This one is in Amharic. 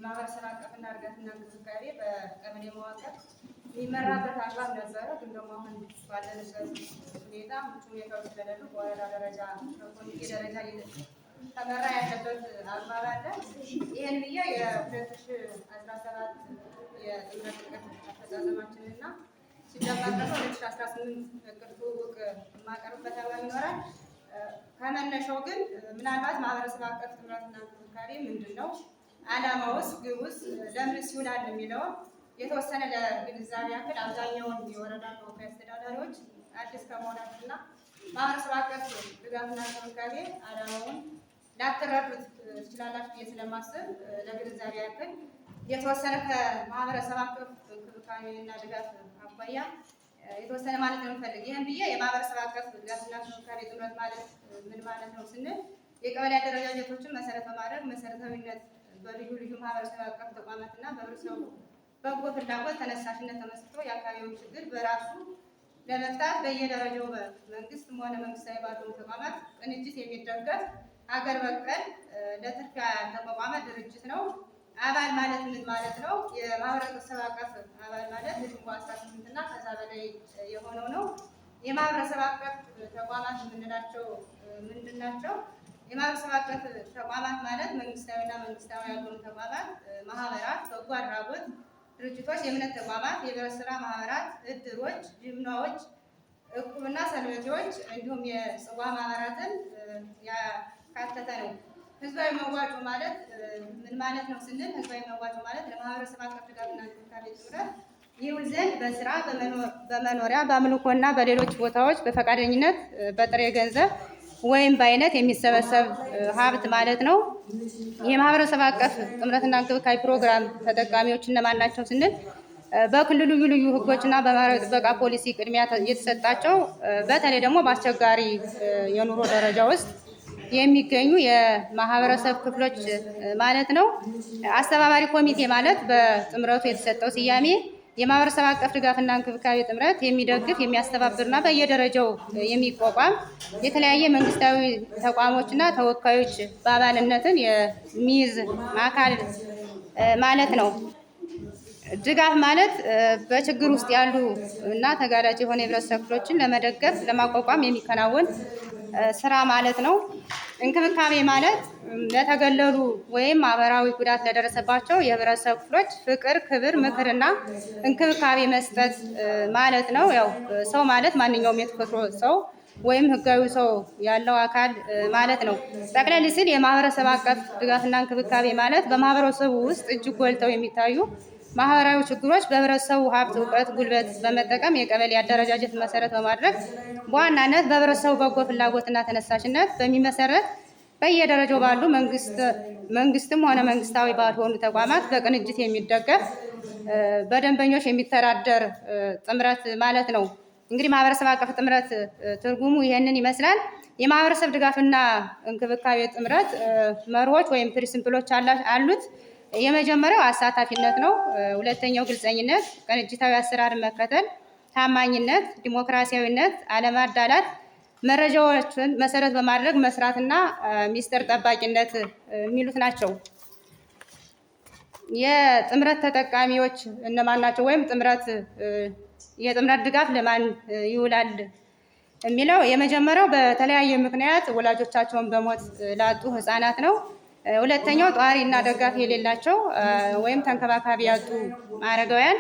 የማህበረሰብ አቀፍና እድገትና እንቅስቃሴ በቀበሌ መዋቅር የሚመራበት አግባብ ነበረ። ግን ደግሞ አሁን ባለንበት ሁኔታ ምቹ ሁኔታዎች ስለሌሉ በወረዳ ደረጃ በኮሚቴ ደረጃ ተመራ ያለበት አግባብ አለ። ይህን ብዬ የ2017 የጥምረት እቅድ አፈጻጸማችንና ሲጀመር ደግሞ 2018 እቅድ ትውውቅ የማቀርብበት አግባብ ይኖራል። ከመነሻው ግን ምናልባት ማህበረሰብ አቀፍ ጥምረትና እንክብካቤ ምንድን ነው? ዓላማውስ፣ ግቡስ ለምንስ ይውላል የሚለውን የተወሰነ ለግንዛቤ ያክል አብዛኛውን የወረዳ ተወካይ አስተዳዳሪዎች አዲስ ከመሆናችሁና ማህበረሰብ አቀፍ ድጋፍና እንክብካቤ ዓላማውን ላትረዱት ትችላላችሁ ብዬ ስለማስብ ለግንዛቤ ያክል የተወሰነ ከማህበረሰብ አቀፍ እንክብካቤና ድጋፍ አኳያ የተወሰነ ማለት ነው የምፈልግ። ይህም ብዬ የማህበረሰብ አቀፍ ድጋፍና እንክብካቤ ጥምረት ማለት ምን ማለት ነው ስንል የቀበሌ አደረጃጀቶችን መሰረት በማድረግ መሰረታዊነት በልዩ ልዩ ማህበረሰብ አቀፍ ተቋማትና በህብረተሰቡ በጎ ፍላጎት ተነሳሽነት ተመስርቶ የአካባቢውን ችግር በራሱ ለመፍታት በየደረጃው በመንግስትም ሆነ መንግስታዊ ባልሆኑ ተቋማት ቅንጅት የሚደገፍ ሀገር በቀል ለትርፍ ያልተቋቋመ ድርጅት ነው። አባል ማለት ምን ማለት ነው? የማህበረሰብ አቀፍ አባል ማለት ህዝቡ 18 እና ከዛ በላይ የሆነው ነው። የማህበረሰብ አቀፍ ተቋማት የምንላቸው ምንድን ናቸው? የማህበረሰብ አቀፍ ተቋማት ማለት መንግስታዊና መንግስታዊ ያልሆኑ ተቋማት፣ ማህበራት፣ በጎ አድራጎት ድርጅቶች፣ የእምነት ተቋማት፣ የህብረት ስራ ማህበራት፣ እድሮች፣ ጅምናዎች፣ እቁብና ሰንበቴዎች እንዲሁም የጽዋ ማህበራትን ያካተተ ነው። ህዝባዊ መዋጮ ማለት ምን ማለት ነው ስንል ህዝባዊ መዋጮ ማለት ለማህበረሰብ አቀፍ ድጋፍና እንክብካቤ ጥምረት ይውል ዘንድ በስራ በመኖሪያ በአምልኮና በሌሎች ቦታዎች በፈቃደኝነት በጥሬ ገንዘብ ወይም በአይነት የሚሰበሰብ ሀብት ማለት ነው። የማህበረሰብ አቀፍ ጥምረትና እንክብካቤ ፕሮግራም ተጠቃሚዎች እነማን ናቸው ስንል በክልሉ ልዩ ልዩ ህጎችና በማህበራዊ ጥበቃ ፖሊሲ ቅድሚያ የተሰጣቸው በተለይ ደግሞ በአስቸጋሪ የኑሮ ደረጃ ውስጥ የሚገኙ የማህበረሰብ ክፍሎች ማለት ነው። አስተባባሪ ኮሚቴ ማለት በጥምረቱ የተሰጠው ስያሜ የማህበረሰብ አቀፍ ድጋፍና እንክብካቤ ጥምረት የሚደግፍ የሚያስተባብርና በየደረጃው የሚቋቋም የተለያየ መንግስታዊ ተቋሞችና ተወካዮች በአባልነትን የሚይዝ አካል ማለት ነው። ድጋፍ ማለት በችግር ውስጥ ያሉ እና ተጋላጭ የሆነ የህብረተሰብ ክፍሎችን ለመደገፍ ለማቋቋም የሚከናወን ስራ ማለት ነው። እንክብካቤ ማለት ለተገለሉ ወይም ማህበራዊ ጉዳት ለደረሰባቸው የህብረተሰብ ክፍሎች ፍቅር፣ ክብር፣ ምክርና እንክብካቤ መስጠት ማለት ነው። ያው ሰው ማለት ማንኛውም የተፈጥሮ ሰው ወይም ህጋዊ ሰው ያለው አካል ማለት ነው። ጠቅለል ሲል የማህበረሰብ አቀፍ ድጋፍና እንክብካቤ ማለት በማህበረሰቡ ውስጥ እጅግ ጎልተው የሚታዩ ማህበራዊ ችግሮች በህብረተሰቡ ሀብት፣ እውቀት፣ ጉልበት በመጠቀም የቀበሌ አደረጃጀት መሰረት በማድረግ በዋናነት በህብረተሰቡ በጎ ፍላጎትና ተነሳሽነት በሚመሰረት በየደረጃው ባሉ መንግስትም ሆነ መንግስታዊ ባልሆኑ ተቋማት በቅንጅት የሚደገፍ በደንበኞች የሚተዳደር ጥምረት ማለት ነው። እንግዲህ ማህበረሰብ አቀፍ ጥምረት ትርጉሙ ይሄንን ይመስላል። የማህበረሰብ ድጋፍና እንክብካቤ ጥምረት መርሆች ወይም ፕሪንሲፕሎች አሉት። የመጀመሪያው አሳታፊነት ነው። ሁለተኛው ግልጸኝነት፣ ቅንጅታዊ አሰራር መከተል፣ ታማኝነት፣ ዲሞክራሲያዊነት፣ አለማዳላት፣ መረጃዎችን መሰረት በማድረግ መስራትና ሚስጥር ጠባቂነት የሚሉት ናቸው። የጥምረት ተጠቃሚዎች እነማን ናቸው? ወይም የጥምረት ድጋፍ ለማን ይውላል የሚለው የመጀመሪያው በተለያየ ምክንያት ወላጆቻቸውን በሞት ላጡ ህፃናት ነው። ሁለተኛው ጧሪ እና ደጋፊ የሌላቸው ወይም ተንከባካቢ ያጡ አረጋውያን።